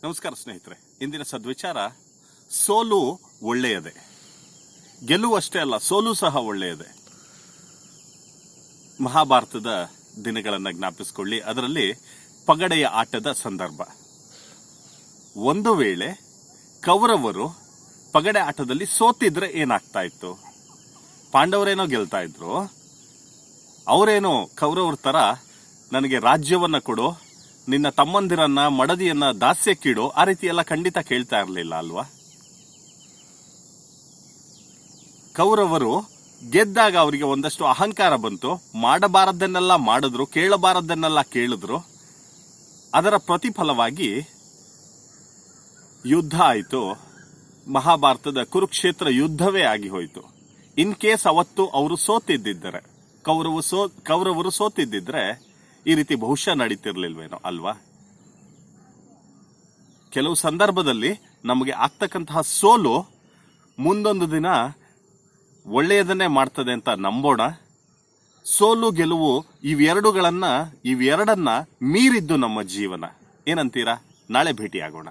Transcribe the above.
ನಮಸ್ಕಾರ ಸ್ನೇಹಿತರೆ. ಇಂದಿನ ಸದ್ವಿಚಾರ, ಸೋಲು ಒಳ್ಳೆಯದೇ, ಗೆಲುವು ಅಷ್ಟೇ ಅಲ್ಲ, ಸೋಲು ಸಹ ಒಳ್ಳೆಯದೇ. ಮಹಾಭಾರತದ ದಿನಗಳನ್ನು ಜ್ಞಾಪಿಸಿಕೊಳ್ಳಿ. ಅದರಲ್ಲಿ ಪಗಡೆಯ ಆಟದ ಸಂದರ್ಭ. ಒಂದು ವೇಳೆ ಕೌರವರು ಪಗಡೆ ಆಟದಲ್ಲಿ ಸೋತಿದ್ರೆ ಏನಾಗ್ತಾ ಇತ್ತು? ಪಾಂಡವರೇನೋ ಗೆಲ್ತಾ ಇದ್ರು, ಅವರೇನೋ ಕೌರವರ ತರ ನನಗೆ ರಾಜ್ಯವನ್ನ ಕೊಡು, ನಿನ್ನ ತಮ್ಮಂದಿರನ್ನ ಮಡದಿಯನ್ನ ದಾಸ್ಯಕ್ಕಿಡು, ಆ ರೀತಿ ಎಲ್ಲ ಖಂಡಿತ ಕೇಳ್ತಾ ಇರಲಿಲ್ಲ ಅಲ್ವಾ? ಕೌರವರು ಗೆದ್ದಾಗ ಅವರಿಗೆ ಒಂದಷ್ಟು ಅಹಂಕಾರ ಬಂತು, ಮಾಡಬಾರದನ್ನೆಲ್ಲ ಮಾಡಿದ್ರು, ಕೇಳಬಾರದನ್ನೆಲ್ಲ ಕೇಳಿದ್ರು. ಅದರ ಪ್ರತಿಫಲವಾಗಿ ಯುದ್ಧ ಆಯಿತು. ಮಹಾಭಾರತದ ಕುರುಕ್ಷೇತ್ರ ಯುದ್ಧವೇ ಆಗಿ ಹೋಯಿತು. ಇನ್ ಕೇಸ್ ಅವತ್ತು ಅವರು ಸೋತಿದ್ದಿದ್ದರೆ, ಕೌರವರು ಸೋತಿದ್ದಿದ್ರೆ ಈ ರೀತಿ ಬಹುಶಃ ನಡೀತಿರ್ಲಿಲ್ವೇನೋ ಅಲ್ವಾ? ಕೆಲವು ಸಂದರ್ಭದಲ್ಲಿ ನಮಗೆ ಆಗ್ತಕ್ಕಂತಹ ಸೋಲು ಮುಂದೊಂದು ದಿನ ಒಳ್ಳೆಯದನ್ನೇ ಮಾಡ್ತದೆ ಅಂತ ನಂಬೋಣ. ಸೋಲು ಗೆಲುವು ಇವೆರಡನ್ನ ಮೀರಿದ್ದು ನಮ್ಮ ಜೀವನ. ಏನಂತೀರಾ? ನಾಳೆ ಭೇಟಿಯಾಗೋಣ.